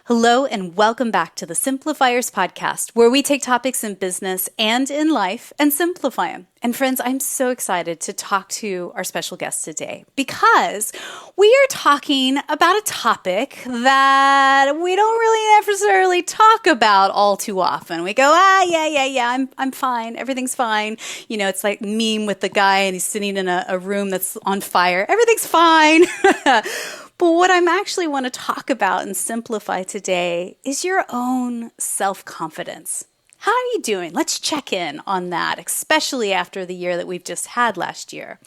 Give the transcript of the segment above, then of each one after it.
Hello and welcome back to the Simplifiers podcast, where we take topics in business and in life and simplify them. And friends, I'm so excited to talk to our special guest today because we are talking about a topic that we don't really necessarily talk about all too often. We go, yeah, I'm fine. Everything's fine. You know, it's like meme with the guy and he's sitting in a room that's on fire. Everything's fine. But what I'm actually want to talk about and simplify today is your own self-confidence. How are you doing? Let's check in on that, especially after the year that we've just had last year.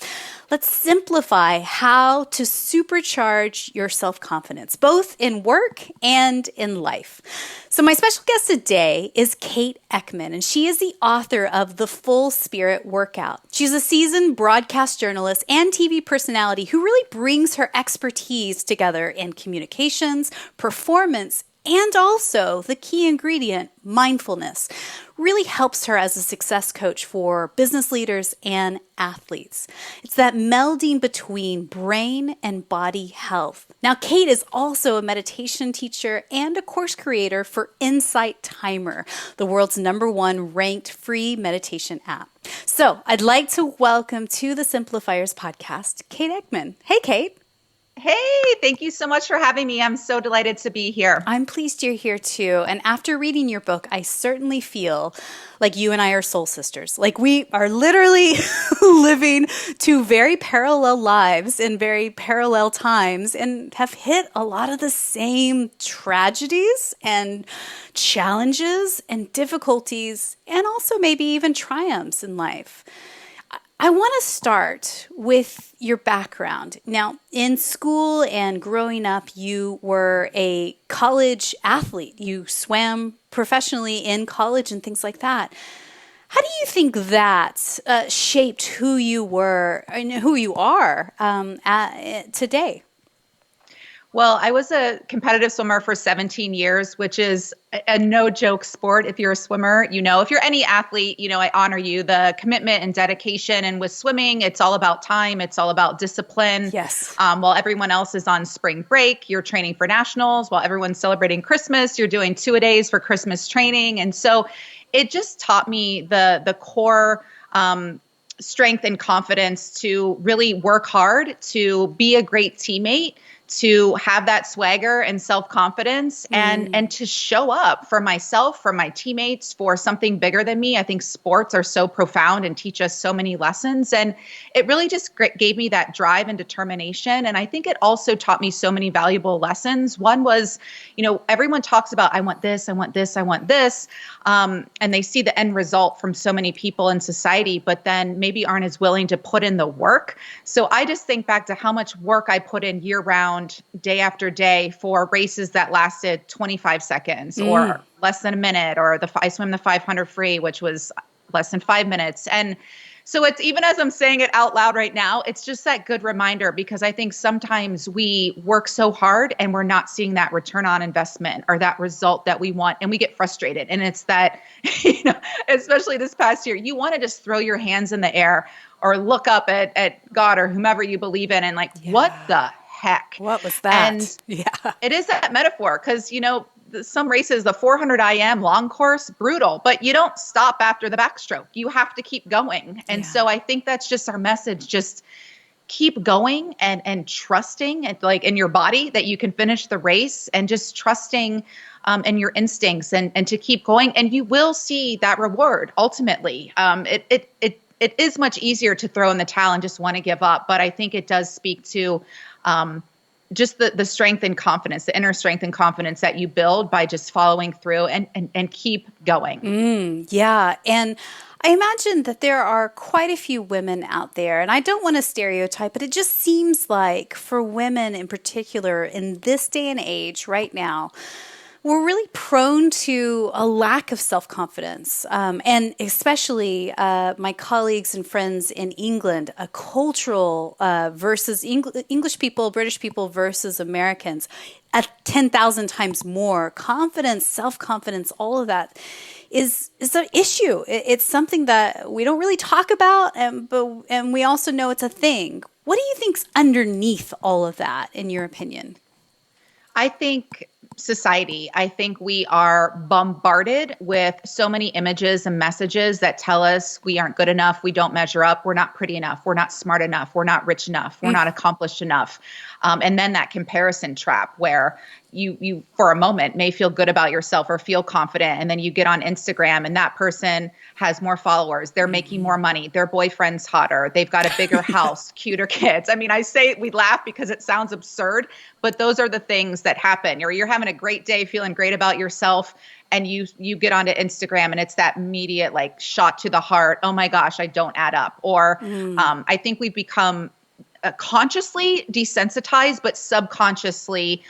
Let's simplify how to supercharge your self-confidence, both in work and in life. So my special guest today is Kate Eckman, and she is the author of The Full Spirit Workout. She's a seasoned broadcast journalist and TV personality who really brings her expertise together in communications, performance, and also the key ingredient, mindfulness, really helps her as a success coach for business leaders and athletes. It's that melding between brain and body health. Now, Kate is also a meditation teacher and a course creator for Insight Timer, the world's #1 ranked free meditation app. So I'd like to welcome to the Simplifiers podcast, Kate Eckman. Hey, Kate. Hey, thank you so much for having me. I'm so delighted to be here. I'm pleased you're here too. And after reading your book, I certainly feel like you and I are soul sisters. Like we are literally living two very parallel lives in very parallel times and have hit a lot of the same tragedies and challenges and difficulties and also maybe even triumphs in life. I want to start with your background. Now, in school and growing up, you were a college athlete. You swam professionally in college and things like that. How do you think that shaped who you were and who you are today? Well, I was a competitive swimmer for 17 years, which is a no-joke sport. If you're a swimmer, you know, if you're any athlete, you know, I honor you, the commitment and dedication. And with swimming, it's all about time. It's all about discipline. Yes. While everyone else is on spring break, you're training for nationals. While everyone's celebrating Christmas, you're doing two-a-days for Christmas training. And so it just taught me the core strength and confidence to really work hard, to be a great teammate, to have that swagger and self-confidence and to show up for myself, for my teammates, for something bigger than me. I think sports are so profound and teach us so many lessons. And it really just gave me that drive and determination. And I think it also taught me so many valuable lessons. One was, you know, everyone talks about, I want this, I want this, I want this. And they see the end result from so many people in society, but then maybe aren't as willing to put in the work. So I just think back to how much work I put in year round, day after day for races that lasted 25 seconds or less than a minute, or I swim the 500 free, which was less than 5 minutes. And so it's, even as I'm saying it out loud right now, it's just that good reminder, because I think sometimes we work so hard and we're not seeing that return on investment or that result that we want, and we get frustrated. And it's that, you know, especially this past year, you want to just throw your hands in the air or look up at God or whomever you believe in and like, what the heck? What was that? And it is that metaphor, because, you know, some races, the 400 IM long course, brutal, but you don't stop after the backstroke. You have to keep going. And so I think that's just our message. Just keep going and trusting and like in your body that you can finish the race, and just trusting in your instincts and to keep going. And you will see that reward ultimately. It is much easier to throw in the towel and just want to give up. But I think it does speak to just the strength and confidence, the inner strength and confidence that you build by just following through and keep going. Yeah. And I imagine that there are quite a few women out there, and I don't want to stereotype, but it just seems like for women in particular in this day and age right now, we're really prone to a lack of self-confidence. And especially my colleagues and friends in England, a cultural versus English people, British people versus Americans, at 10,000 times more. Confidence, self-confidence, all of that is an issue. It's something that we don't really talk about, and we also know it's a thing. What do you think's underneath all of that, in your opinion? I think society. I think we are bombarded with so many images and messages that tell us we aren't good enough, we don't measure up, we're not pretty enough, we're not smart enough, we're not rich enough, we're not accomplished enough. And then that comparison trap where you for a moment may feel good about yourself or feel confident, and then you get on Instagram and that person has more followers, they're making more money, their boyfriend's hotter, they've got a bigger house, cuter kids. I mean, I say we laugh because it sounds absurd, but those are the things that happen. Or you're having a great day, feeling great about yourself, and you get onto Instagram and it's that immediate like shot to the heart, oh my gosh, I don't add up. Or I think we've become consciously desensitized, but subconsciously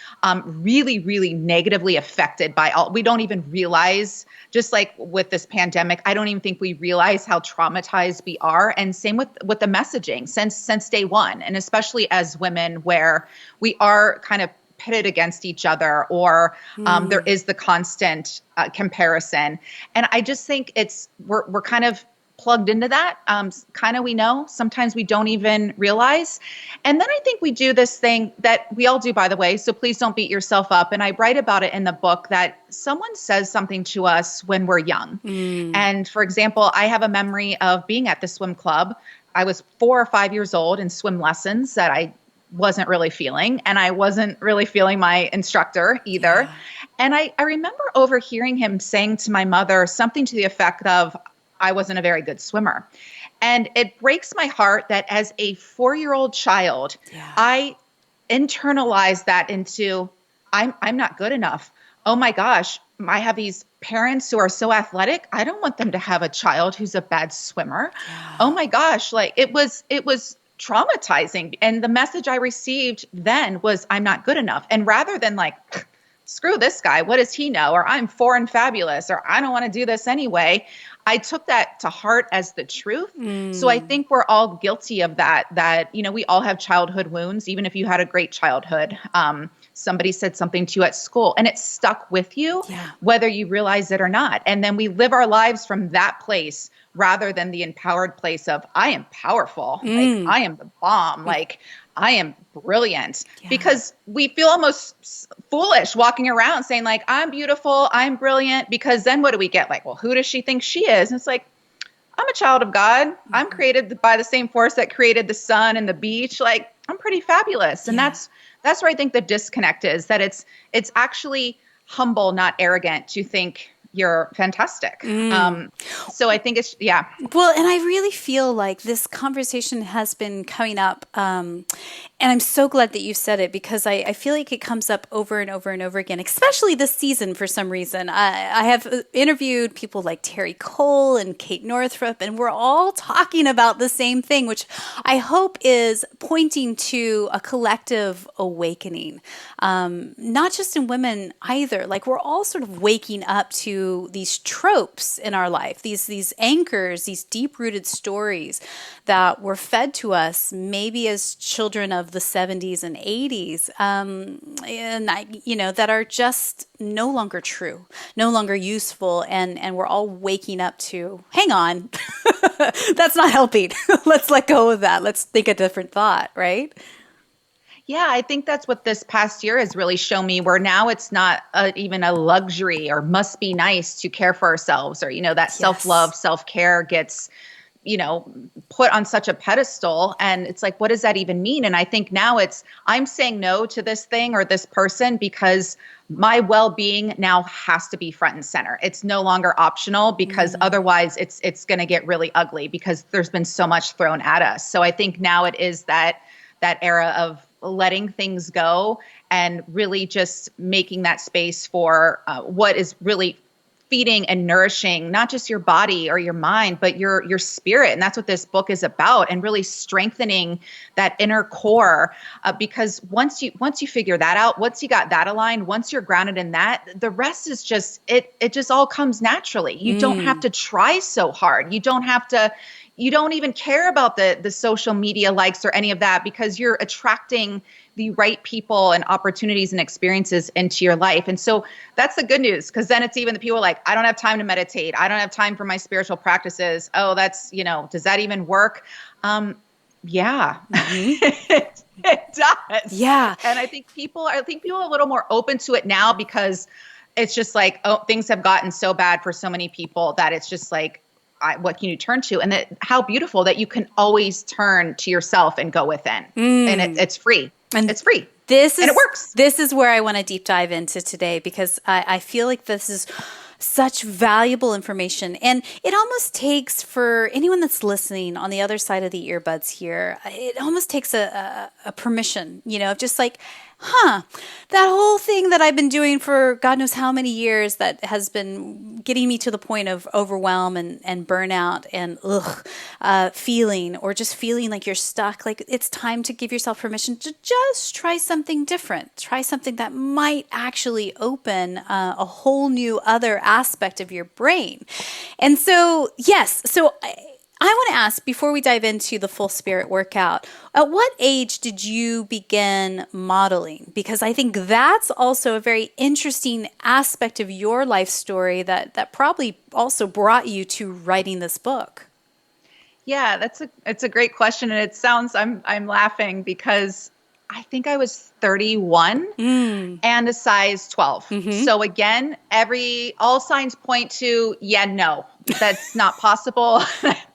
really, really negatively affected by all. We don't even realize, just like with this pandemic, I don't even think we realize how traumatized we are. And same with the messaging since day one, and especially as women, where we are kind of pitted against each other, or there is the constant comparison. And I just think we're kind of plugged into that. Kind of, we know, sometimes we don't even realize. And then I think we do this thing that we all do, by the way, so please don't beat yourself up. And I write about it in the book, that someone says something to us when we're young. And for example, I have a memory of being at the swim club. I was 4 or 5 years old in swim lessons that I wasn't really feeling. And I wasn't really feeling my instructor either. Yeah. And I remember overhearing him saying to my mother something to the effect of, I wasn't a very good swimmer. And it breaks my heart that as a 4-year-old child, I internalized that into, I'm not good enough. Oh my gosh, I have these parents who are so athletic. I don't want them to have a child who's a bad swimmer. Yeah. Oh my gosh, like it was traumatizing. And the message I received then was, I'm not good enough. And rather than like, screw this guy, what does he know? Or I'm foreign fabulous, or I don't want to do this anyway, I took that to heart as the truth. So I think we're all guilty of that, we all have childhood wounds, even if you had a great childhood. Somebody said something to you at school and it stuck with you, whether you realize it or not. And then we live our lives from that place rather than the empowered place of, I am powerful, like I am the bomb, like I am brilliant, because we feel almost foolish walking around saying like, I'm beautiful, I'm brilliant, because then what do we get? Like, well, who does she think she is? And it's like, I'm a child of God. I'm created by the same force that created the sun and the beach. Like, I'm pretty fabulous. And that's where I think the disconnect is, that it's actually humble, not arrogant, to think you're fantastic. So I think it's, Well, and I really feel like this conversation has been coming up. And I'm so glad that you said it, because I feel like it comes up over and over and over again, especially this season for some reason. I have interviewed people like Terry Cole and Kate Northrup, and we're all talking about the same thing, which I hope is pointing to a collective awakening, not just in women either. Like, we're all sort of waking up to these tropes in our life, these anchors, these deep-rooted stories that were fed to us maybe as children of the 70s and 80s, that are just no longer true, no longer useful, and we're all waking up to, hang on, that's not helping. Let's let go of that. Let's think a different thought, right? Yeah, I think that's what this past year has really shown me, where now it's not even a luxury or must be nice to care for ourselves, or, that self-love, self-care gets, put on such a pedestal. And it's like, what does that even mean? And I think now I'm saying no to this thing or this person because my well-being now has to be front and center. It's no longer optional, because otherwise it's going to get really ugly, because there's been so much thrown at us. So I think now it is that era of letting things go and really just making that space for what is really feeding and nourishing not just your body or your mind, but your spirit. And that's what this book is about, and really strengthening that inner core. Because once you figure that out, once you got that aligned, once you're grounded in that, the rest is just, it just all comes naturally. You don't have to try so hard. You don't even care about the social media likes or any of that, because you're attracting the right people and opportunities and experiences into your life. And so that's the good news, because then it's even the people like, I don't have time to meditate. I don't have time for my spiritual practices. Oh, that's, does that even work? Yeah. It does. Yeah. And I think people are a little more open to it now because it's just like, oh, things have gotten so bad for so many people that it's just like, what can you turn to? And that how beautiful that you can always turn to yourself and go within. And it's free. And it's free. This is, and it works. This is where I want to deep dive into today, because I feel like this is such valuable information. And it almost takes, for anyone that's listening on the other side of the earbuds here, it almost takes a permission, of just like, that whole thing that I've been doing for God knows how many years that has been getting me to the point of overwhelm and burnout and feeling, or just feeling like you're stuck. Like, it's time to give yourself permission to just try something different. Try something that might actually open a whole new other aspect of your brain. And so, yes, I want to ask, before we dive into the full spirit workout, at what age did you begin modeling? Because I think that's also a very interesting aspect of your life story that probably also brought you to writing this book. Yeah, it's a great question. And it sounds, I'm laughing because I think I was 31 and a size 12. Mm-hmm. So again, all signs point to, no, that's not possible.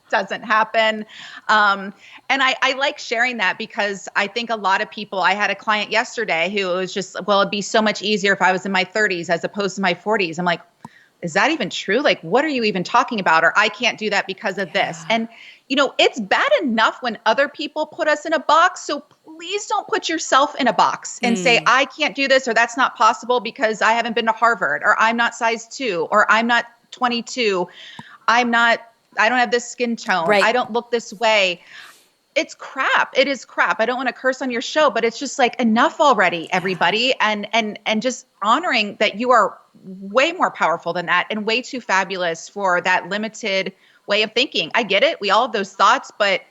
Doesn't happen. And I like sharing that because I think a lot of people, I had a client yesterday who was just, well, it'd be so much easier if I was in my 30s as opposed to my 40s. I'm like, is that even true? Like, what are you even talking about? Or I can't do that because of this. And, it's bad enough when other people put us in a box. So please don't put yourself in a box and say, I can't do this, or that's not possible because I haven't been to Harvard, or I'm not size 2, or I'm not 22. I don't have this skin tone. Right. I don't look this way. It's crap. It is crap. I don't want to curse on your show, but it's just like, enough already, everybody. And just honoring that you are way more powerful than that and way too fabulous for that limited way of thinking. I get it. We all have those thoughts, but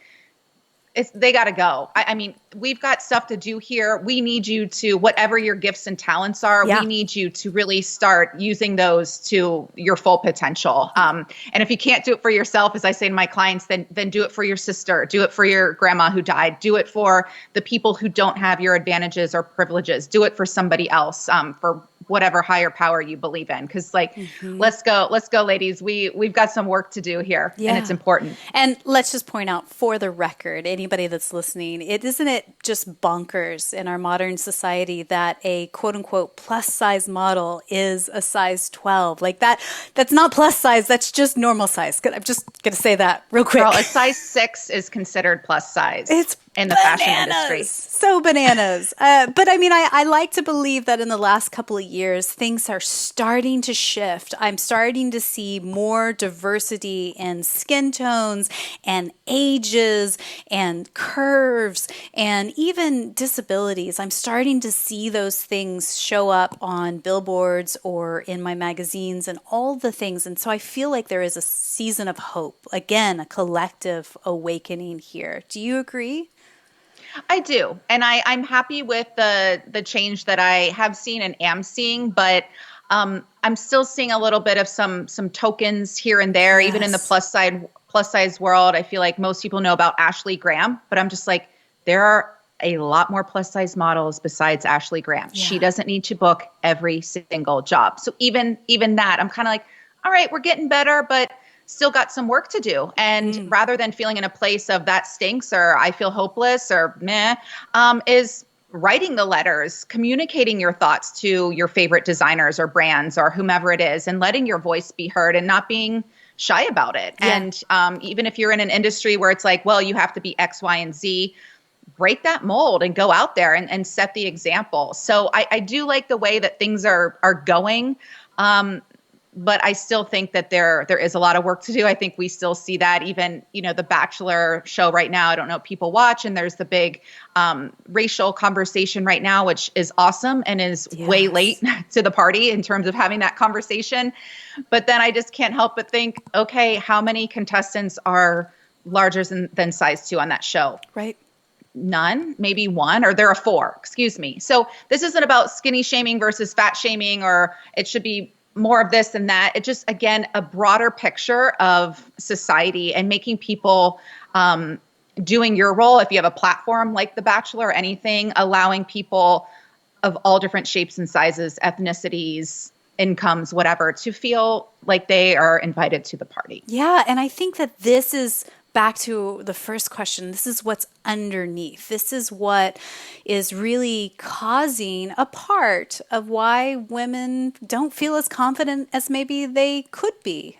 they got to go. I mean, we've got stuff to do here. We need you to, whatever your gifts and talents are, we need you to really start using those to your full potential. And if you can't do it for yourself, as I say to my clients, then do it for your sister, do it for your grandma who died, do it for the people who don't have your advantages or privileges, do it for somebody else, for whatever higher power you believe in. Cause let's go, ladies. We've got some work to do here, and it's important. And let's just point out, for the record, anybody that's listening, isn't it just bonkers in our modern society that a quote unquote plus size model is a size 12? Like that's not plus size. That's just normal size. I'm just going to say that real quick. Girl, a size 6 is considered plus size. It's in the fashion industry. So bananas. But I mean, I like to believe that in the last couple of years, things are starting to shift. I'm starting to see more diversity in skin tones and ages and curves and even disabilities. I'm starting to see those things show up on billboards or in my magazines and all the things. And so I feel like there is a season of hope. Again, a collective awakening here. Do you agree? I do. And I'm happy with the change that I have seen and am seeing, but I'm still seeing a little bit of some tokens here and there, even in the plus size world. I feel like most people know about Ashley Graham, but I'm just like, there are a lot more plus size models besides Ashley Graham. Yeah. She doesn't need to book every single job. So even that, I'm kind of like, all right, we're getting better, but still got some work to do. And rather than feeling in a place of that stinks or I feel hopeless or meh, is writing the letters, communicating your thoughts to your favorite designers or brands or whomever it is, and letting your voice be heard and not being shy about it. Yeah. And even if you're in an industry where it's like, well, you have to be X, Y, and Z, break that mold and go out there and set the example. So I do like the way that things are going. But I still think that there is a lot of work to do. I think we still see that even, the Bachelor show right now, I don't know if people watch, and there's the big racial conversation right now, which is awesome and is way late to the party in terms of having that conversation. But then I just can't help but think, okay, how many contestants are larger than size 2 on that show? Right. None, maybe 1, or there are 4, excuse me. So this isn't about skinny shaming versus fat shaming, or it should be more of this and that. It just, again, a broader picture of society and making people doing your role, if you have a platform like The Bachelor or anything, allowing people of all different shapes and sizes, ethnicities, incomes, whatever, to feel like they are invited to the party. Yeah, and I think that this is back to the first question. This is what's underneath. This is what is really causing a part of why women don't feel as confident as maybe they could be.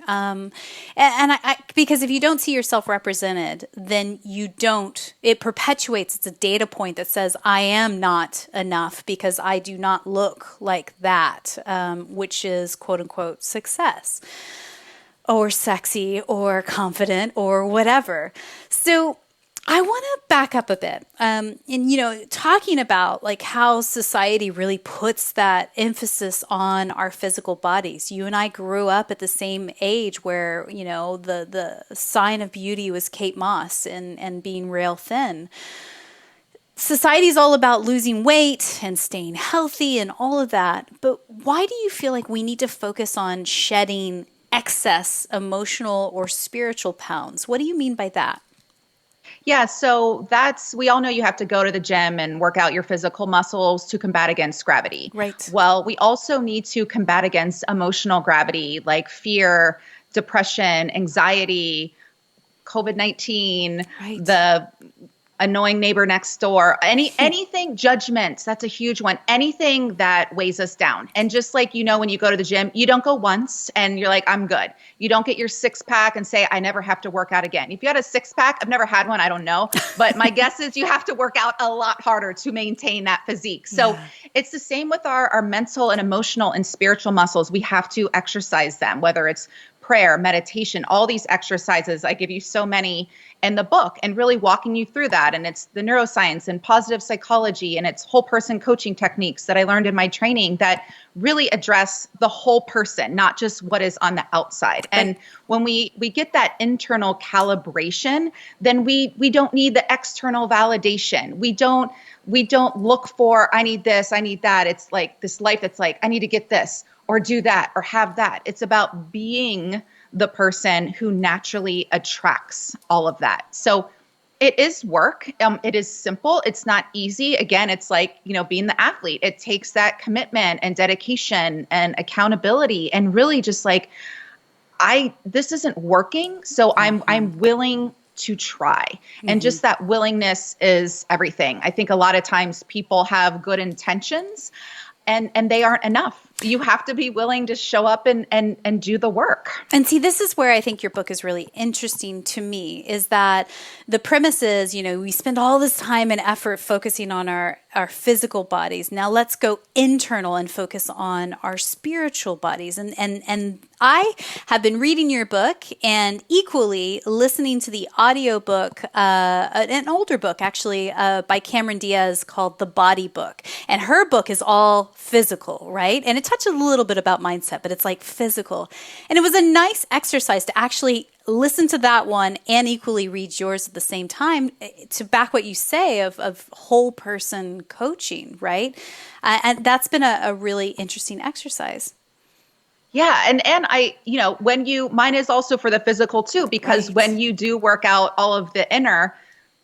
Because if you don't see yourself represented, then you don't, it perpetuates, it's a data point that says, I am not enough because I do not look like that, which is quote unquote success, or sexy or confident or whatever. So I want to back up a bit. Talking about like how society really puts that emphasis on our physical bodies. You and I grew up at the same age where, the sign of beauty was Kate Moss and being rail thin. Society's all about losing weight and staying healthy and all of that. But why do you feel like we need to focus on shedding excess emotional or spiritual pounds? What do you mean by that? Yeah, so we all know you have to go to the gym and work out your physical muscles to combat against gravity. Right. Well, we also need to combat against emotional gravity like fear, depression, anxiety, COVID-19, Right. the annoying neighbor next door, anything, judgments, that's a huge one. Anything that weighs us down. And just like, when you go to the gym, you don't go once and you're like, I'm good. You don't get your six pack and say, I never have to work out again. If you had a six pack, I've never had one, I don't know. But my guess is you have to work out a lot harder to maintain that physique. So it's the same with our mental and emotional and spiritual muscles. We have to exercise them, whether it's prayer, meditation, all these exercises. I give you so many in the book and really walking you through that. And it's the neuroscience and positive psychology and it's whole person coaching techniques that I learned in my training that really address the whole person, not just what is on the outside. And when we get that internal calibration, then we don't need the external validation. We don't look for, I need this, I need that. It's like this life that's like, I need to get this or do that or have that. It's about being the person who naturally attracts all of that. So it is work. It is simple. It's not easy. Again, it's like, being the athlete. It takes that commitment and dedication and accountability and really just like, this isn't working. So I'm willing to try. And just that willingness is everything. I think a lot of times people have good intentions and they aren't enough. You have to be willing to show up and do the work. And see, this is where I think your book is really interesting to me, is that the premise is, we spend all this time and effort focusing on our physical bodies. Now let's go internal and focus on our spiritual bodies. And I have been reading your book and equally listening to the audiobook, an older book actually, by Cameron Diaz called The Body Book. And her book is all physical, right? And it touched a little bit about mindset, but it's like physical. And it was a nice exercise to actually listen to that one and equally read yours at the same time to back what you say of whole person coaching, right? And that's been a really interesting exercise. Yeah. And I, mine is also for the physical too, because when you do work out all of the inner,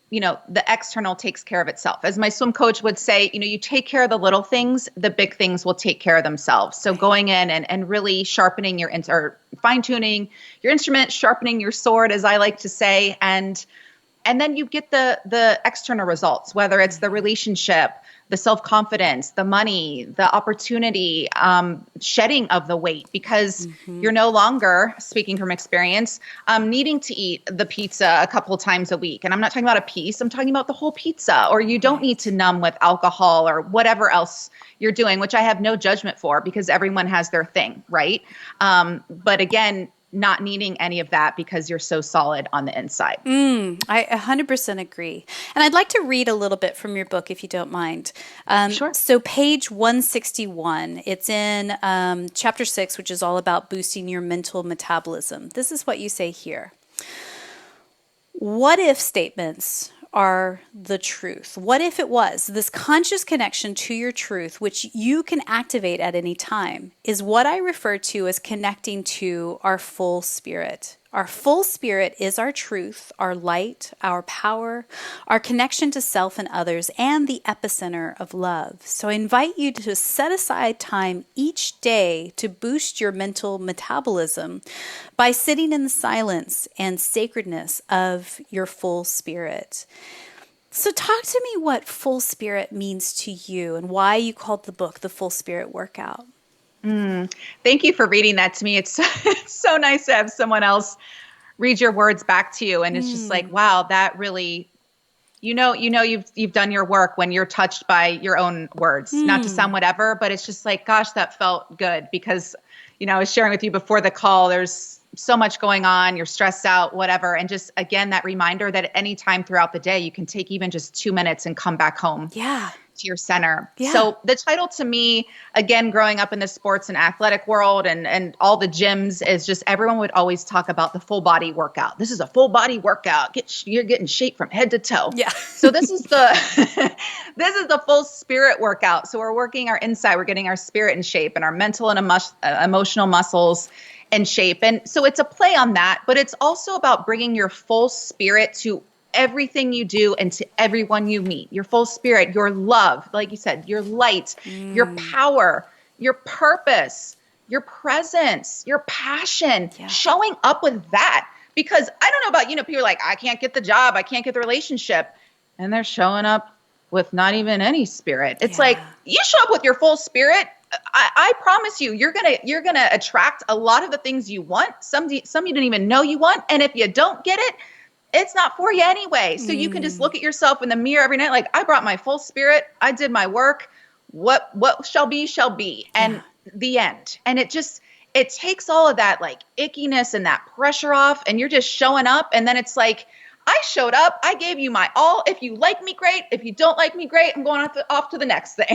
the external takes care of itself. As my swim coach would say, you take care of the little things, the big things will take care of themselves. So going in and really sharpening or fine tuning your instrument, sharpening your sword, as I like to say, and then you get the external results, whether it's the relationship, the self-confidence, the money, the opportunity, shedding of the weight, because you're no longer, speaking from experience, needing to eat the pizza a couple of times a week. And I'm not talking about a piece, I'm talking about the whole pizza, or you don't need to numb with alcohol or whatever else you're doing, which I have no judgment for because everyone has their thing, right? But again, not needing any of that because you're so solid on the inside. I 100% agree. And I'd like to read a little bit from your book, if you don't mind. Sure. So page 161, it's in chapter 6, which is all about boosting your mental metabolism. This is what you say here. What if statements are the truth? What if it was this conscious connection to your truth, which you can activate at any time, is what I refer to as connecting to our full spirit? Our full spirit is our truth, our light, our power, our connection to self and others, and the epicenter of love. So I invite you to set aside time each day to boost your mental metabolism by sitting in the silence and sacredness of your full spirit. So talk to me what full spirit means to you and why you called the book The Full Spirit Workout. Thank you for reading that to me. It's so nice to have someone else read your words back to you. And it's just like, wow, that really, you've done your work when you're touched by your own words, not to sound whatever, but it's just like, gosh, that felt good because, I was sharing with you before the call, there's so much going on, you're stressed out, whatever. And just, again, that reminder that at any time throughout the day, you can take even just 2 minutes and come back home. Yeah. To your center. Yeah. So the title to me, again, growing up in the sports and athletic world and all the gyms is just everyone would always talk about the full body workout. This is a full body workout. You're getting shape from head to toe. Yeah. So this is the full spirit workout. So we're working our inside, we're getting our spirit in shape and our mental and emotional muscles in shape. And so it's a play on that, but it's also about bringing your full spirit to everything you do and to everyone you meet, your full spirit, your love, like you said, your light, your power, your purpose, your presence, your passion, showing up with that. Because I don't know about, people are like, I can't get the job, I can't get the relationship. And they're showing up with not even any spirit. It's like, you show up with your full spirit. I promise you, you're gonna attract a lot of the things you want. Some you didn't even know you want. And if you don't get it, it's not for you anyway. So you can just look at yourself in the mirror every night. Like, I brought my full spirit. I did my work. What shall be, shall be. And the end. And it takes all of that like ickiness and that pressure off. And you're just showing up. And then it's like, I showed up. I gave you my all. If you like me, great. If you don't like me, great. I'm going off to the next thing.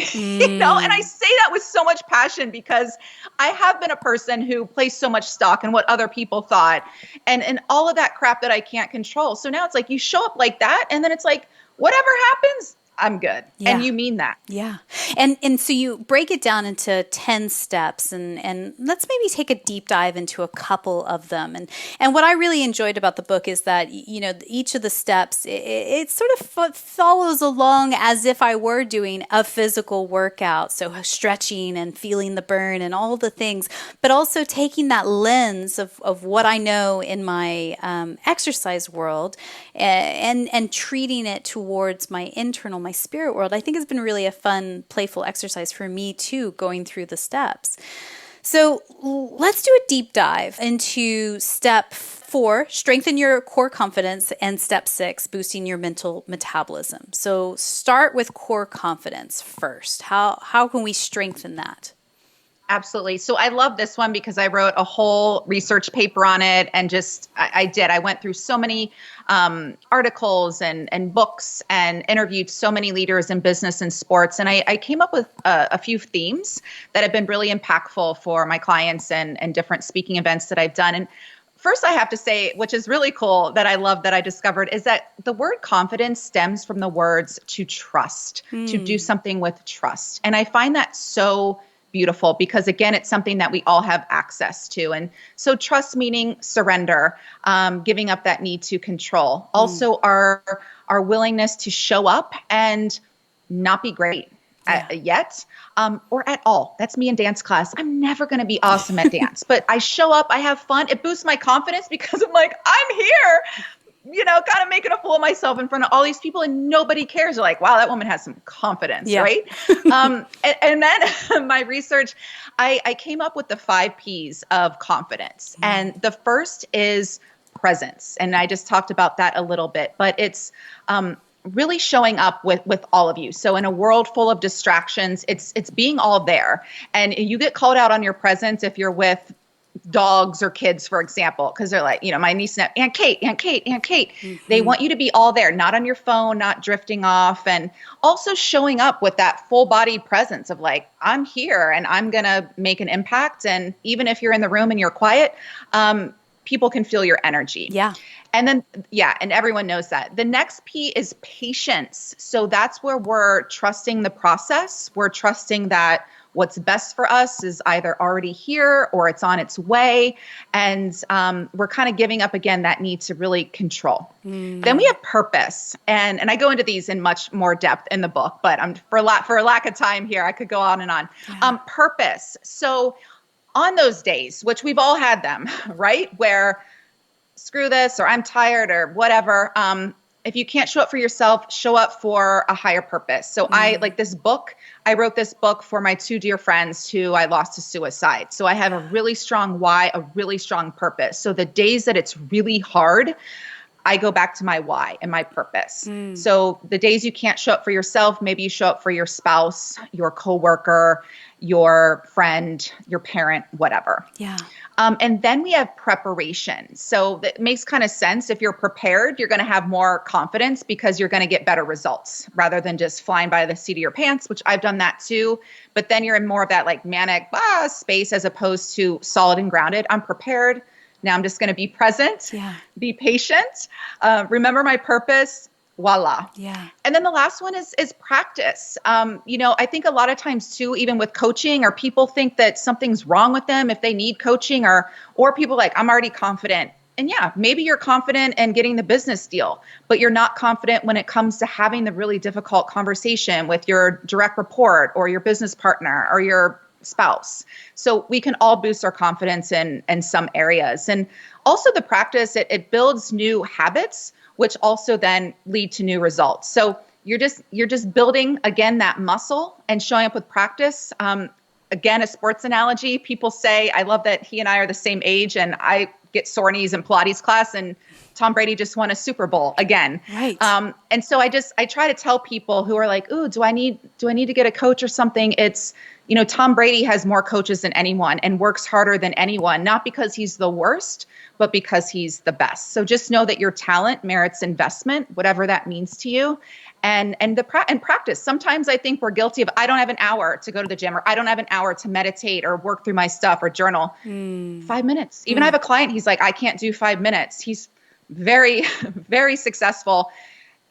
And I say that with so much passion because I have been a person who placed so much stock in what other people thought and all of that crap that I can't control. So now it's like you show up like that. And then it's like, whatever happens, I'm good. Yeah. And you mean that. Yeah. And so you break it down into 10 steps and let's maybe take a deep dive into a couple of them. And what I really enjoyed about the book is that, each of the steps, it sort of follows along as if I were doing a physical workout. So stretching and feeling the burn and all the things, but also taking that lens of what I know in my exercise world and treating it towards my internal, my spirit world. I think it's been really a fun, playful exercise for me too, going through the steps. So let's do a deep dive into step 4, strengthen your core confidence, and step 6, boosting your mental metabolism. So start with core confidence first. How can we strengthen that? Absolutely. So I love this one because I wrote a whole research paper on it and I went through so many articles and books and interviewed so many leaders in business and sports. And I came up with a few themes that have been really impactful for my clients and different speaking events that I've done. And first, I have to say, which is really cool that I love that I discovered, is that the word confidence stems from the words to trust, to do something with trust. And I find that so beautiful because, again, it's something that we all have access to. And so trust meaning surrender, giving up that need to control. Also, our willingness to show up and not be great yet or at all. That's me in dance class. I'm never going to be awesome at dance, but I show up, I have fun. It boosts my confidence because I'm like, I'm here, kind of making a fool of myself in front of all these people and nobody cares. They're like, wow, that woman has some confidence, right? And then my research, I came up with the 5 Ps of confidence. And the first is presence. And I just talked about that a little bit, but it's really showing up with all of you. So in a world full of distractions, it's being all there. And you get called out on your presence if you're with dogs or kids, for example, because they're like, my niece and Aunt Kate. They want you to be all there, not on your phone, not drifting off, and also showing up with that full body presence of like, I'm here and I'm going to make an impact. And even if you're in the room and you're quiet, people can feel your energy. Yeah. And then, and everyone knows that. The next P is patience. So that's where we're trusting the process. We're trusting that what's best for us is either already here or it's on its way. And we're kind of giving up, again, that need to really control. Then we have purpose. And I go into these in much more depth in the book, but for lack of time here, I could go on and on. Yeah. Purpose. So on those days, which we've all had them, right? Where screw this, or I'm tired, or whatever. If you can't show up for yourself, show up for a higher purpose. So I wrote this book for my two dear friends who I lost to suicide. So I have a really strong why, a really strong purpose. So the days that it's really hard, I go back to my why and my purpose. So the days you can't show up for yourself, maybe you show up for your spouse, your coworker, your friend, your parent, whatever. Yeah. And then we have preparation. So that makes kind of sense. If you're prepared, you're going to have more confidence because you're going to get better results rather than just flying by the seat of your pants, which I've done that too. But then you're in more of that like manic space as opposed to solid and grounded. I'm prepared. Now I'm just going to be present, be patient, remember my purpose, voila. Yeah. And then the last one is practice. I think a lot of times too, even with coaching, or people think that something's wrong with them if they need coaching, or people like, I'm already confident. And yeah, maybe you're confident in getting the business deal, but you're not confident when it comes to having the really difficult conversation with your direct report or your business partner or your spouse. So we can all boost our confidence in some areas. And also the practice, it builds new habits, which also then lead to new results. So you're just building, again, that muscle and showing up with practice. Again, a sports analogy, people say, I love that he and I are the same age, and I get sore knees in Pilates class, and Tom Brady just won a Super Bowl again. Right. And so I try to tell people who are like, ooh, do I need to get a coach or something? It's, Tom Brady has more coaches than anyone and works harder than anyone, not because he's the worst, but because he's the best. So just know that your talent merits investment, whatever that means to you. And practice. Sometimes I think we're guilty of, I don't have an hour to go to the gym, or I don't have an hour to meditate or work through my stuff or journal. 5 minutes. Even I have a client, he's like, I can't do 5 minutes. He's very, very successful.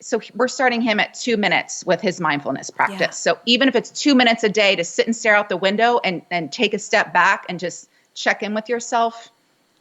So we're starting him at 2 minutes with his mindfulness practice. Yeah. So even if it's 2 minutes a day to sit and stare out the window and take a step back and just check in with yourself,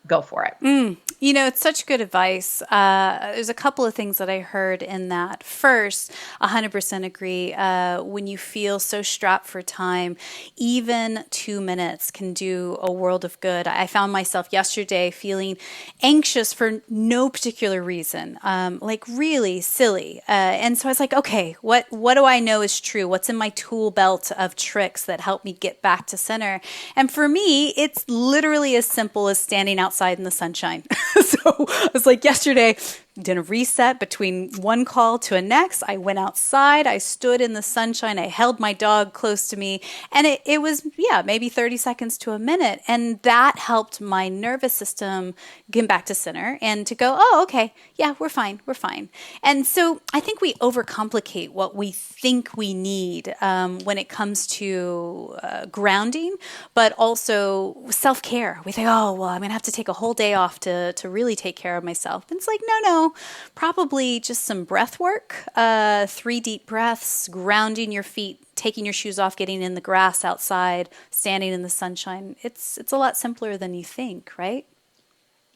go for it. It's such good advice. There's a couple of things that I heard in that. First, 100% agree. When you feel so strapped for time, even 2 minutes can do a world of good. I found myself yesterday feeling anxious for no particular reason, like really silly. And so I was like, okay, what do I know is true? What's in my tool belt of tricks that help me get back to center? And for me, it's literally as simple as standing outside in the sunshine. So I was like, yesterday, did a reset between one call to a next. I went outside, I stood in the sunshine, I held my dog close to me, and it was, maybe 30 seconds to a minute. And that helped my nervous system get back to center and to go, oh, okay, yeah, we're fine. And so I think we overcomplicate what we think we need when it comes to grounding, but also self-care. We think, oh, well, I'm going to have to take a whole day off to really take care of myself. And it's like, no, probably just some breath work, 3 deep breaths, grounding your feet, taking your shoes off, getting in the grass outside, standing in the sunshine. It's a lot simpler than you think, right?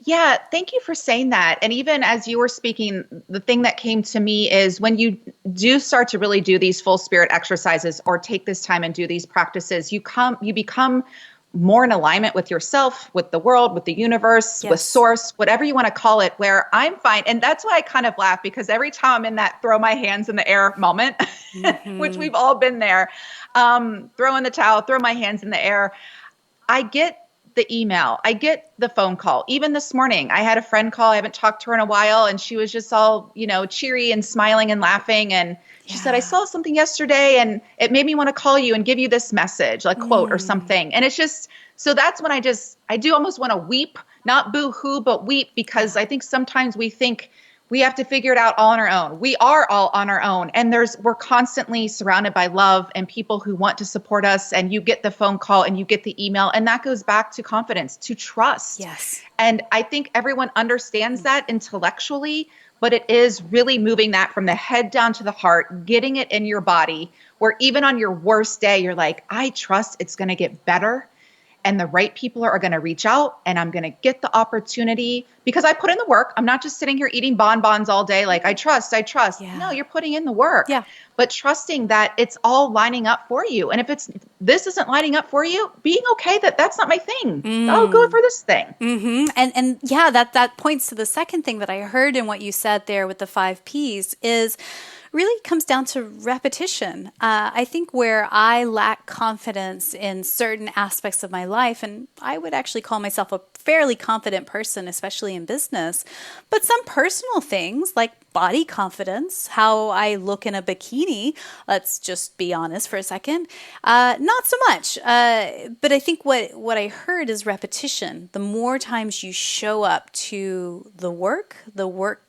Yeah, thank you for saying that. And even as you were speaking, the thing that came to me is when you do start to really do these full spirit exercises or take this time and do these practices, you become more in alignment with yourself, with the world, with the universe, with source, whatever you want to call it, where I'm fine. And that's why I kind of laugh, because every time I'm in that throw my hands in the air moment, which we've all been there, throw in the towel, throw my hands in the air, I get the email, I get the phone call. Even this morning, I had a friend call. I haven't talked to her in a while, and she was just all, cheery and smiling and laughing. And she said, I saw something yesterday and it made me want to call you and give you this message, like quote or something. And it's just, so that's when I do almost want to weep, not boo-hoo, but weep, because I think sometimes we think we have to figure it out all on our own. We are all on our own. And we're constantly surrounded by love and people who want to support us. And you get the phone call and you get the email. And that goes back to confidence, to trust. Yes. And I think everyone understands that intellectually, but it is really moving that from the head down to the heart, getting it in your body, where even on your worst day, you're like, I trust it's going to get better. And the right people are going to reach out, and I'm going to get the opportunity because I put in the work. I'm not just sitting here eating bonbons all day. Like, I trust. Yeah. No, you're putting in the work, Yeah. but trusting that it's all lining up for you. And if this isn't lining up for you, being okay that that's not my thing. I'll go for this thing. And yeah, that points to the second thing that I heard in what you said there with the 5 Ps is really comes down to repetition. I think where I lack confidence in certain aspects of my life, and I would actually call myself a fairly confident person, especially in business, but some personal things like body confidence, how I look in a bikini, let's just be honest for a second, not so much. But I think what I heard is repetition. The more times you show up to the work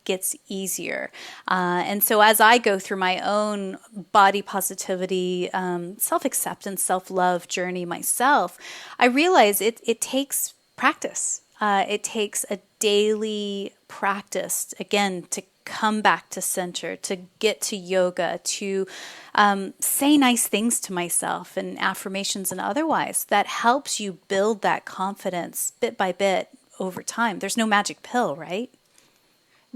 gets easier. And so as I go through my own body positivity, self-acceptance, self-love journey myself, I realize it takes practice. It takes a daily practice, again, to come back to center, to get to yoga, to say nice things to myself and affirmations and otherwise. That helps you build that confidence bit by bit over time. There's no magic pill, right?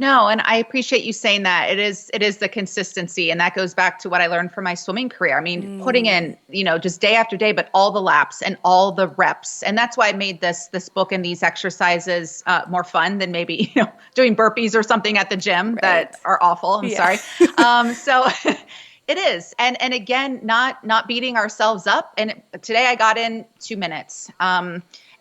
No, and I appreciate you saying that. It is the consistency, and that goes back to what I learned from my swimming career. I mean, putting in, just day after day, but all the laps and all the reps. And that's why I made this book and these exercises more fun than maybe, doing burpees or something at the gym that are awful. I'm sorry. So it is. And again, not beating ourselves up. And today I got in 2 minutes.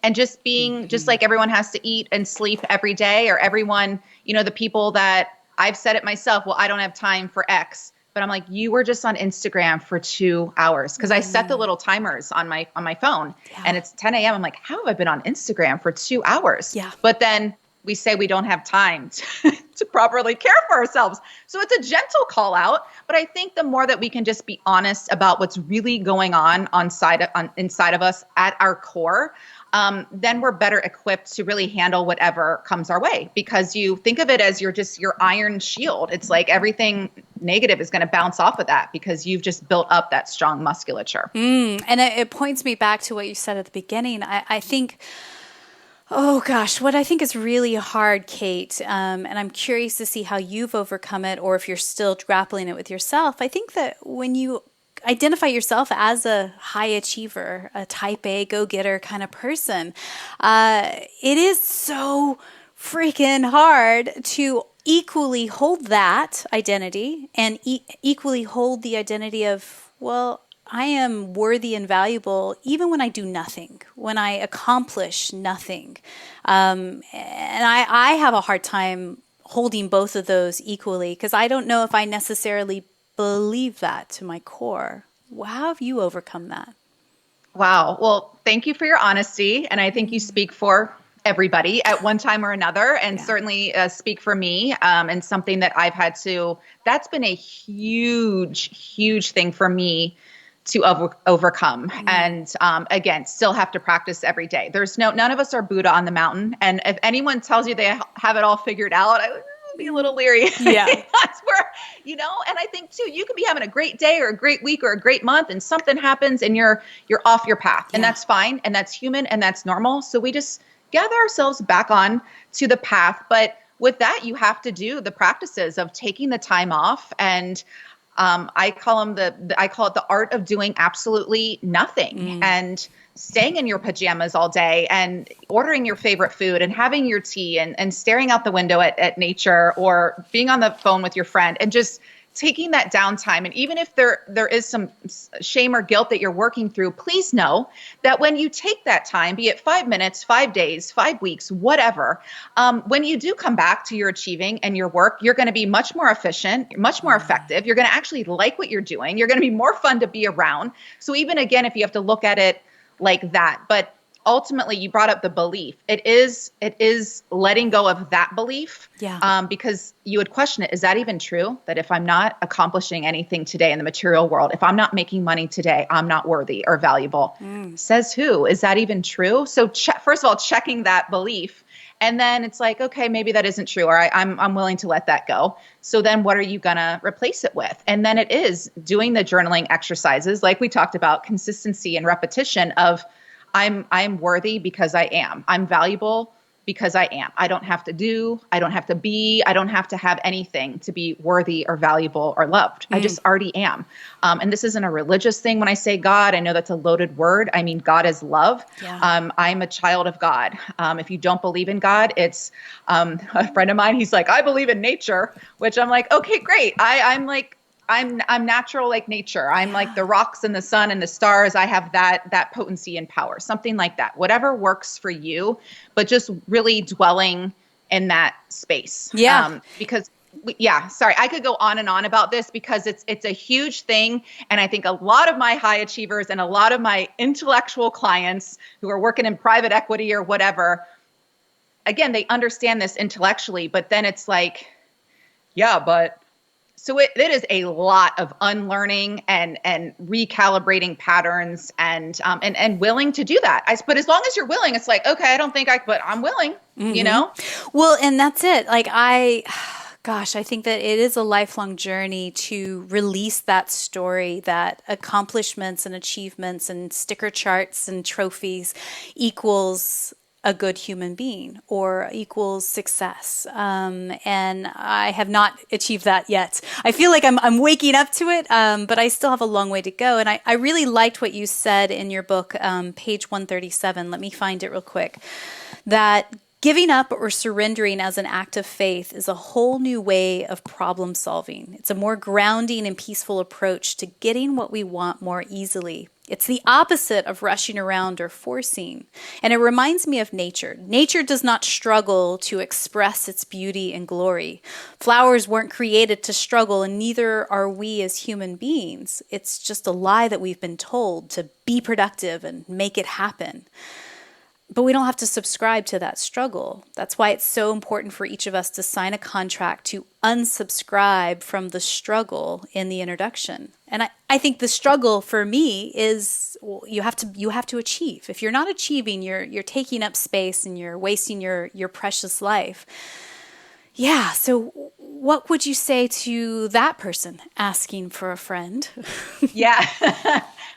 And just being just like everyone has to eat and sleep every day, or everyone, the people that I've said it myself, well, I don't have time for X, but I'm like, you were just on Instagram for 2 hours. Cause I set the little timers on my phone and it's 10 a.m. I'm like, how have I been on Instagram for 2 hours? Yeah. But then we say we don't have time to properly care for ourselves. So it's a gentle call out, but I think the more that we can just be honest about what's really going on inside of us at our core, then we're better equipped to really handle whatever comes our way, because you think of it as your iron shield. It's like everything negative is going to bounce off of that because you've just built up that strong musculature. And it points me back to what you said at the beginning. I think, oh gosh, what I think is really hard, Kate, and I'm curious to see how you've overcome it, or if you're still grappling it with yourself. I think that when you identify yourself as a high achiever, a type A go-getter kind of person, it is so freaking hard to equally hold that identity and equally hold the identity of, well, I am worthy and valuable even when I do nothing, when I accomplish nothing. And I have a hard time holding both of those equally because I don't know if I necessarily believe that to my core. How have you overcome that? Wow. Well, thank you for your honesty. And I think you speak for everybody at one time or another, and certainly speak for me. And something that I've had to, that's been a huge thing for me to overcome. And again, still have to practice every day. None of us are Buddha on the mountain. And if anyone tells you they have it all figured out, I would be a little leery. Yeah. That's where, and I think too, you could be having a great day or a great week or a great month, and something happens and you're off your path, and that's fine. And that's human and that's normal. So we just gather ourselves back on to the path. But with that, you have to do the practices of taking the time off. And I call it the art of doing absolutely nothing, and staying in your pajamas all day and ordering your favorite food and having your tea and staring out the window at nature, or being on the phone with your friend and just taking that downtime. And even if there is some shame or guilt that you're working through, please know that when you take that time, be it 5 minutes, 5 days, 5 weeks, whatever, when you do come back to your achieving and your work, you're going to be much more efficient, much more effective. You're going to actually like what you're doing. You're going to be more fun to be around. So even again, if you have to look at it like that, but ultimately you brought up the belief. It is letting go of that belief. Yeah. Because you would question it. Is that even true? That if I'm not accomplishing anything today in the material world, if I'm not making money today, I'm not worthy or valuable. Says who? Is that even true? So first of all, checking that belief. And then it's like, okay, maybe that isn't true, or I'm willing to let that go. So then what are you going to replace it with? And then it is doing the journaling exercises, like we talked about, consistency and repetition of I'm worthy because I am. I'm valuable because I am. I don't have to do, I don't have to be, I don't have to have anything to be worthy or valuable or loved. I just already am. And this isn't a religious thing when I say God. I know that's a loaded word. I mean, God is love. Yeah. I'm a child of God. If you don't believe in God, it's a friend of mine. He's like, I believe in nature, which I'm like, okay, great. I'm natural like nature. I'm like the rocks and the sun and the stars. I have that potency and power, something like that. Whatever works for you, but just really dwelling in that space. Yeah. Sorry, I could go on and on about this because it's a huge thing. And I think a lot of my high achievers and a lot of my intellectual clients who are working in private equity or whatever, again, they understand this intellectually, but then it's like, yeah, but so it is a lot of unlearning and recalibrating patterns and willing to do that. But as long as you're willing, it's like, okay, I don't think but I'm willing, you know? Well, and that's it. Gosh, I think that it is a lifelong journey to release that story that accomplishments and achievements and sticker charts and trophies equals a good human being or equals success. And I have not achieved that yet. I feel like I'm waking up to it, but I still have a long way to go. And I really liked what you said in your book, page 137. Let me find it real quick. That giving up or surrendering as an act of faith is a whole new way of problem solving. It's a more grounding and peaceful approach to getting what we want more easily. It's the opposite of rushing around or forcing. And it reminds me of nature. Nature does not struggle to express its beauty and glory. Flowers weren't created to struggle, and neither are we as human beings. It's just a lie that we've been told to be productive and make it happen. But we don't have to subscribe to that struggle. That's why it's so important for each of us to sign a contract to unsubscribe from the struggle in the introduction. And I think the struggle for me is you have to achieve. If you're not achieving, you're taking up space and you're wasting your precious life. Yeah, so what would you say to that person asking for a friend? Yeah.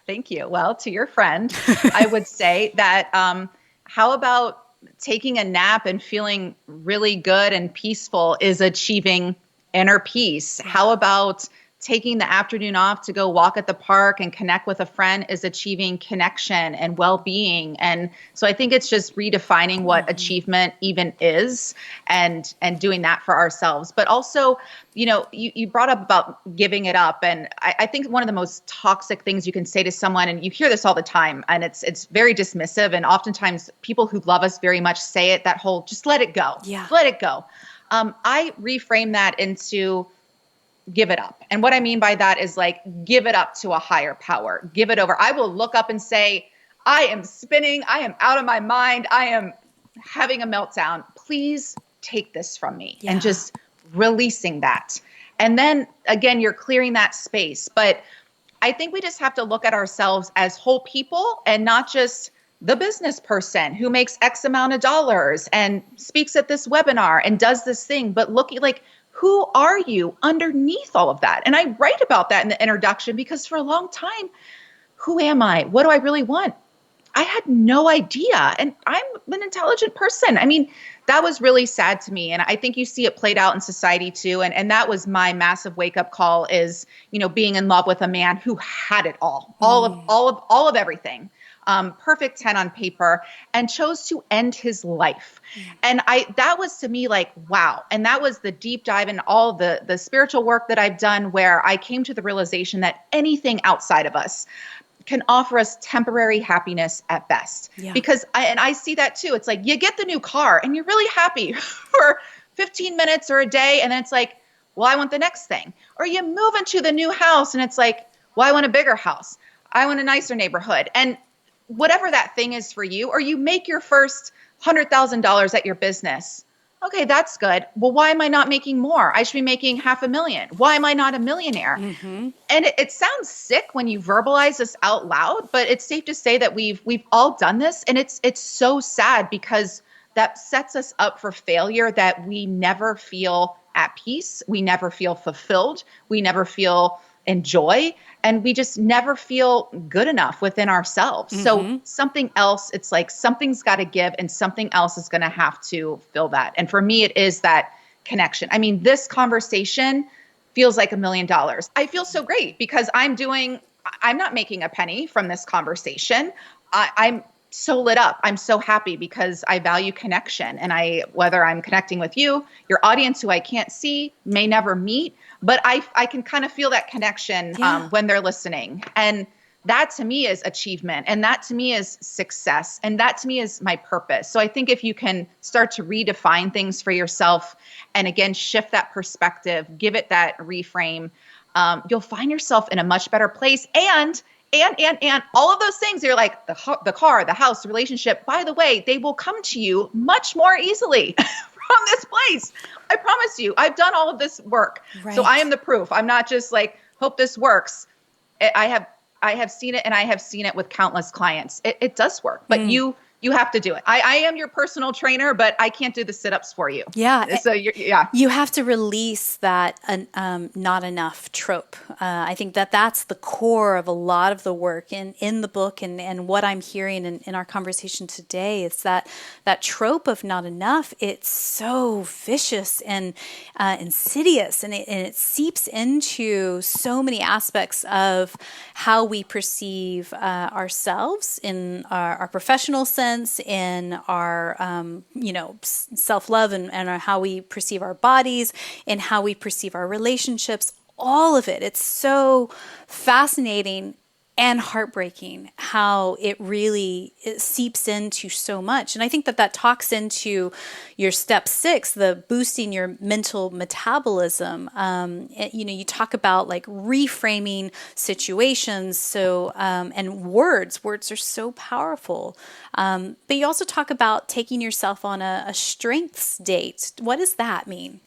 Thank you. Well, to your friend, I would say that how about taking a nap and feeling really good and peaceful is achieving inner peace? How about taking the afternoon off to go walk at the park and connect with a friend is achieving connection and well-being? And so I think it's just redefining what achievement even is and doing that for ourselves. But also, you brought up about giving it up. And I think one of the most toxic things you can say to someone, and you hear this all the time, and it's very dismissive. And oftentimes people who love us very much say it, that whole, just let it go. Yeah. Let it go. I reframe that into give it up. And what I mean by that is like, give it up to a higher power, give it over. I will look up and say, I am spinning. I am out of my mind. I am having a meltdown. Please take this from me. Yeah. And just releasing that. And then again, you're clearing that space. But I think we just have to look at ourselves as whole people and not just the business person who makes X amount of dollars and speaks at this webinar and does this thing, but like, who are you underneath all of that? And I write about that in the introduction because for a long time, who am I? What do I really want? I had no idea. And I'm an intelligent person. I mean, that was really sad to me. And I think you see it played out in society too. And that was my massive wake up call is, being in love with a man who had it all of everything. Perfect 10 on paper, and chose to end his life. And that was to me like, wow. And that was the deep dive in all the spiritual work that I've done, where I came to the realization that anything outside of us can offer us temporary happiness at best. Yeah. Because I see that too. It's like you get the new car and you're really happy for 15 minutes or a day. And then it's like, well, I want the next thing. Or you move into the new house and it's like, well, I want a bigger house. I want a nicer neighborhood. And whatever that thing is for you, or you make your first $100,000 at your business. Okay, that's good. Well, why am I not making more? I should be making $500,000. Why am I not a millionaire? And it sounds sick when you verbalize this out loud, but it's safe to say that we've all done this. And it's so sad because that sets us up for failure, that we never feel at peace. We never feel fulfilled. We never feel enjoy. And we just never feel good enough within ourselves. So something else, it's like something's got to give and something else is going to have to fill that. And for me, it is that connection. I mean, this conversation feels like $1 million. I feel so great because I'm not making a penny from this conversation. I'm so lit up. I'm so happy because I value connection. And whether I'm connecting with you, your audience who I can't see, may never meet, but I can kind of feel that connection when they're listening. And that to me is achievement. And that to me is success. And that to me is my purpose. So I think if you can start to redefine things for yourself and again, shift that perspective, give it that reframe, you'll find yourself in a much better place. And all of those things, you're like the car, the house, the relationship, by the way, they will come to you much more easily from this place. I promise you, I've done all of this work. Right. So I am the proof. I'm not just like, hope this works. I have seen it, and I have seen it with countless clients. It does work, but you have to do it. I am your personal trainer, but I can't do the sit-ups for you. Yeah. So you have to release that not enough trope. I think that's the core of a lot of the work in the book and what I'm hearing in our conversation today. It's that trope of not enough. It's so vicious and insidious, and it seeps into so many aspects of how we perceive ourselves in our professional sense, in our self-love and how we perceive our bodies, and how we perceive our relationships, all of it. It's so fascinating and heartbreaking how it seeps into so much. And I think that talks into your step 6, the boosting your mental metabolism. You talk about like reframing situations. So, and words are so powerful. But you also talk about taking yourself on a strengths date. What does that mean?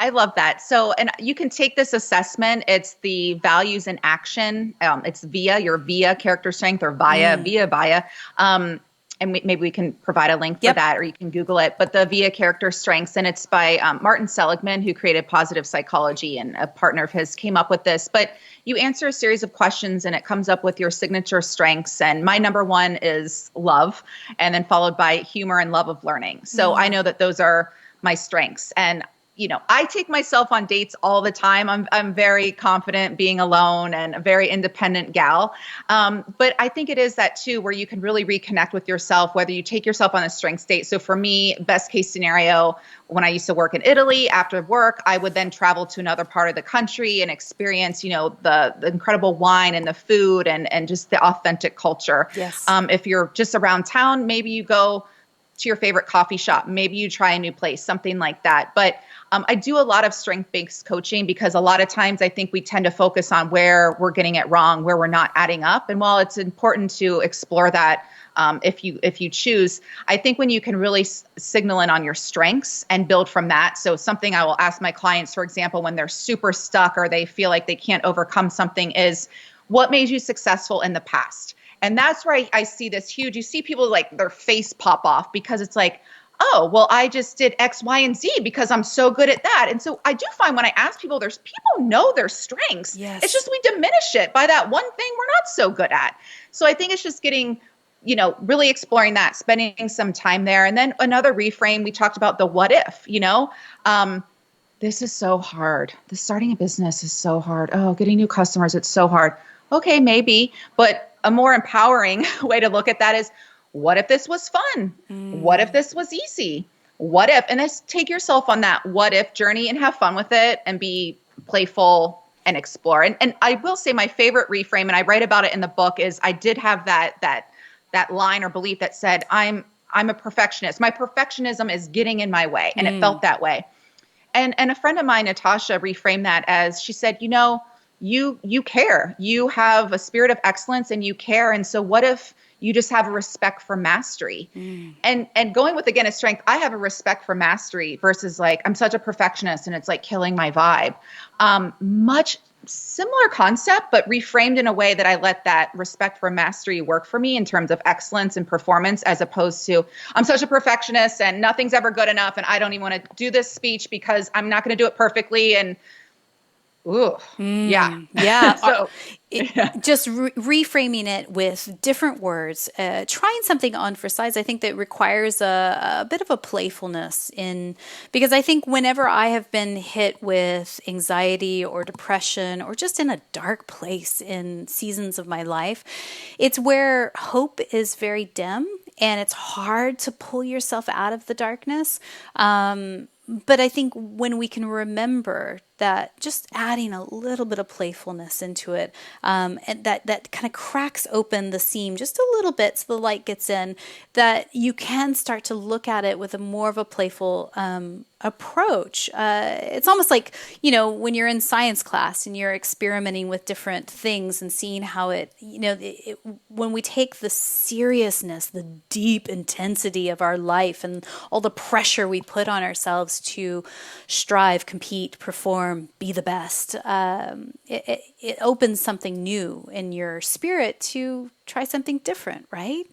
I love that. So, and you can take this assessment. It's the values in action. It's your VIA character strength, or VIA. And maybe we can provide a link for that, or you can Google it. But the VIA character strengths, and it's by Martin Seligman, who created positive psychology, and a partner of his came up with this. But you answer a series of questions, and it comes up with your signature strengths. And my number 1 is love, and then followed by humor and love of learning. So I know that those are my strengths. And I take myself on dates all the time. I'm very confident being alone and a very independent gal. But I think it is that too, where you can really reconnect with yourself, whether you take yourself on a strengths date. So for me, best case scenario, when I used to work in Italy, after work, I would then travel to another part of the country and experience, the incredible wine and the food and just the authentic culture. Yes. If you're just around town, maybe you go to your favorite coffee shop. Maybe you try a new place, something like that. But I do a lot of strength-based coaching because a lot of times I think we tend to focus on where we're getting it wrong, where we're not adding up. And while it's important to explore that, if you choose, I think when you can really signal in on your strengths and build from that. So something I will ask my clients, for example, when they're super stuck or they feel like they can't overcome something, is what made you successful in the past? And that's where I see this huge, you see people like their face pop off because it's like, oh, well, I just did X, Y, and Z because I'm so good at that. And so I do find when I ask people, there's people know their strengths. Yes. It's just we diminish it by that one thing we're not so good at. So I think it's just getting, really exploring that, spending some time there. And then another reframe, we talked about the what if, this is so hard. Starting a business is so hard. Oh, getting new customers, it's so hard. Okay, maybe. But a more empowering way to look at that is, what if this was fun? What if this was easy? What if, and just take yourself on that what if journey and have fun with it and be playful and explore. And I will say my favorite reframe, and I write about it in the book, is I did have that line or belief that said, I'm a perfectionist. My perfectionism is getting in my way. And it felt that way. And a friend of mine, Natasha, reframed that as, she said, you care, you have a spirit of excellence and you care. And so what if you just have a respect for mastery? And going with, again, a strength, I have a respect for mastery versus like, I'm such a perfectionist and it's like killing my vibe. Much similar concept, but reframed in a way that I let that respect for mastery work for me in terms of excellence and performance, as opposed to I'm such a perfectionist and nothing's ever good enough. And I don't even want to do this speech because I'm not going to do it perfectly. And ooh, yeah. Yeah. So yeah. Just reframing it with different words, trying something on for size. I think that requires a bit of a playfulness because I think whenever I have been hit with anxiety or depression or just in a dark place in seasons of my life, it's where hope is very dim and it's hard to pull yourself out of the darkness. But I think when we can remember that just adding a little bit of playfulness into it, and that kind of cracks open the seam just a little bit so the light gets in, that you can start to look at it with a more of a playful approach. It's almost like, when you're in science class and you're experimenting with different things and seeing how when we take the seriousness, the deep intensity of our life and all the pressure we put on ourselves to strive, compete, perform, be the best, it opens something new in your spirit to try something different, right?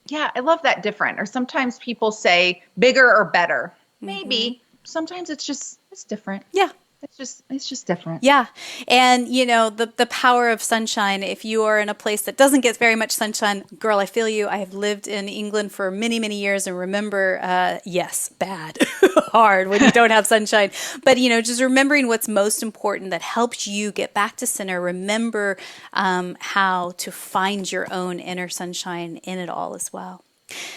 Yeah, I love that different. Or sometimes people say bigger or better. Maybe. Sometimes it's different. Yeah. It's just different. Yeah. And the power of sunshine, if you are in a place that doesn't get very much sunshine, girl, I feel you. I have lived in England for many, many years and remember, yes, bad, hard when you don't have sunshine. But, just remembering what's most important that helps you get back to center, remember how to find your own inner sunshine in it all as well.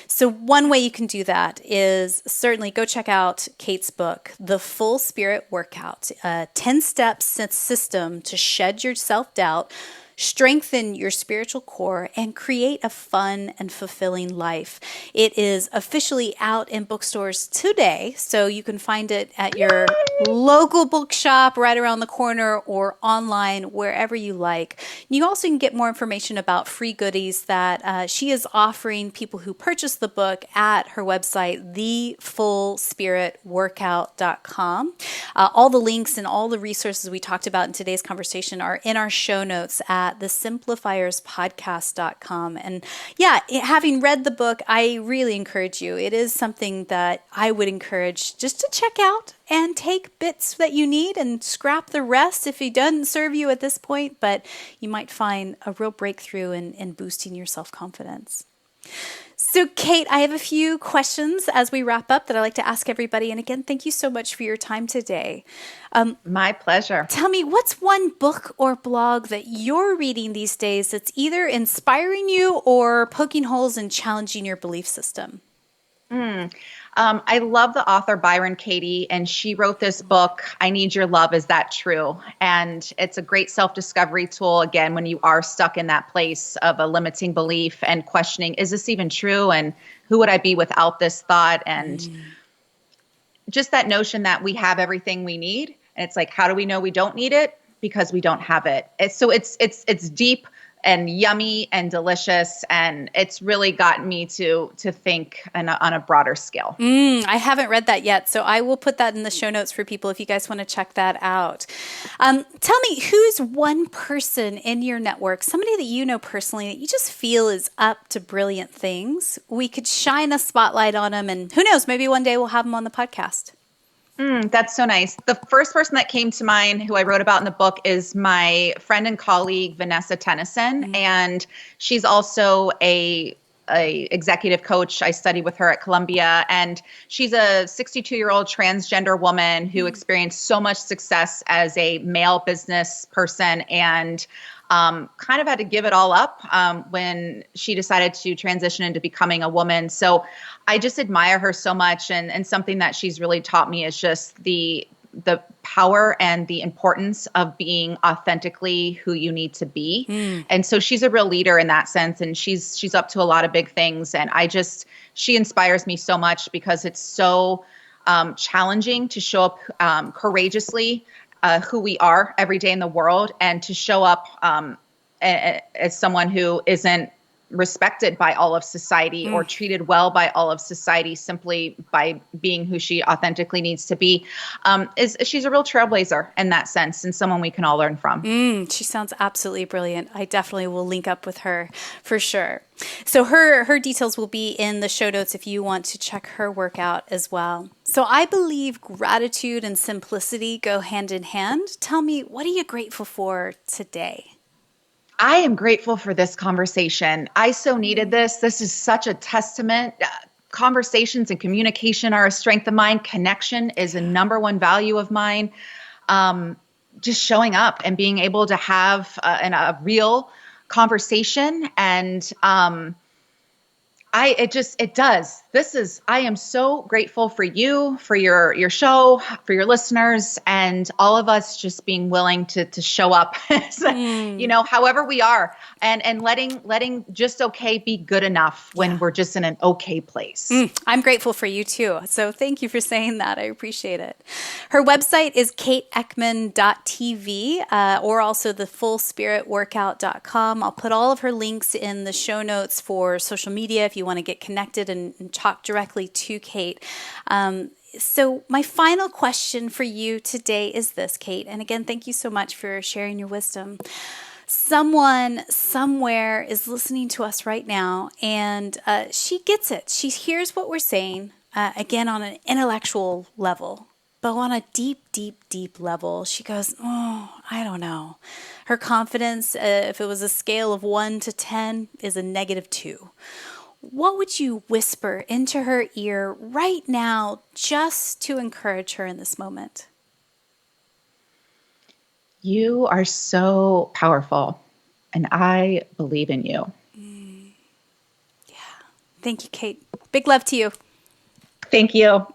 So one way you can do that is certainly go check out Kate's book, The Full Spirit Workout, a 10-step system to shed your self-doubt, strengthen your spiritual core, and create a fun and fulfilling life. It is officially out in bookstores today, so you can find it at your local bookshop right around the corner or online, wherever you like. You also can get more information about free goodies that she is offering people who purchase the book at her website, thefullspiritworkout.com. All the links and all the resources we talked about in today's conversation are in our show notes at the Simplifierspodcast.com. And yeah, having read the book, I really encourage you. It is something that I would encourage just to check out and take bits that you need and scrap the rest if it doesn't serve you at this point, but you might find a real breakthrough in boosting your self-confidence. So, Kate, I have a few questions as we wrap up that I like to ask everybody. And again, thank you so much for your time today. My pleasure. Tell me, what's one book or blog that you're reading these days that's either inspiring you or poking holes and challenging your belief system? I love the author Byron Katie, and she wrote this book, I Need Your Love, Is That True? And it's a great self-discovery tool, again, when you are stuck in that place of a limiting belief and questioning, is this even true? And who would I be without this thought? And just that notion that we have everything we need. And it's like, how do we know we don't need it? Because we don't have it. It's deep and yummy and delicious, and it's really gotten me to think on a broader scale. I haven't read that yet, so I will put that in the show notes for people if you guys want to check that out. Tell me, who's one person in your network, somebody that you know personally that you just feel is up to brilliant things? We could shine a spotlight on them, and who knows, maybe one day we'll have them on the podcast. That's so nice. The first person that came to mind who I wrote about in the book is my friend and colleague, Vanessa Tennyson. And she's also a executive coach. I studied with her at Columbia, and she's a 62-year-old transgender woman who experienced so much success as a male business person and kind of had to give it all up when she decided to transition into becoming a woman. So I just admire her so much. And something that she's really taught me is just the power and the importance of being authentically who you need to be. And so she's a real leader in that sense. And she's up to a lot of big things. And she inspires me so much because it's so challenging to show up courageously who we are every day in the world, and to show up as someone who isn't respected by all of society or treated well by all of society simply by being who she authentically needs to be. She's a real trailblazer in that sense, and someone we can all learn from. She sounds absolutely brilliant. I definitely will link up with her for sure. So her details will be in the show notes if you want to check her work out as well. So I believe gratitude and simplicity go hand in hand. Tell me, what are you grateful for today? I am grateful for this conversation. I so needed this. This is such a testament. Conversations and communication are a strength of mine. Connection is a number one value of mine. Just showing up and being able to have a real conversation, and I am so grateful for you, for your show, for your listeners, and all of us just being willing to show up, however we are, and letting just okay be good enough when we're just in an okay place. I'm grateful for you too. So thank you for saying that. I appreciate it. Her website is kateeckman.tv, or also the fullspiritworkout.com. I'll put all of her links in the show notes for social media if you want to get connected and talk directly to Kate. So my final question for you today is this, Kate. And again, thank you so much for sharing your wisdom. Someone somewhere is listening to us right now, and she gets it. She hears what we're saying, again, on an intellectual level. But on a deep, deep, deep level, she goes, oh, I don't know. Her confidence, if it was a scale of 1 to 10, is a -2. What would you whisper into her ear right now just to encourage her in this moment? You are so powerful, and I believe in you. Yeah. Thank you, Kate. Big love to you. Thank you.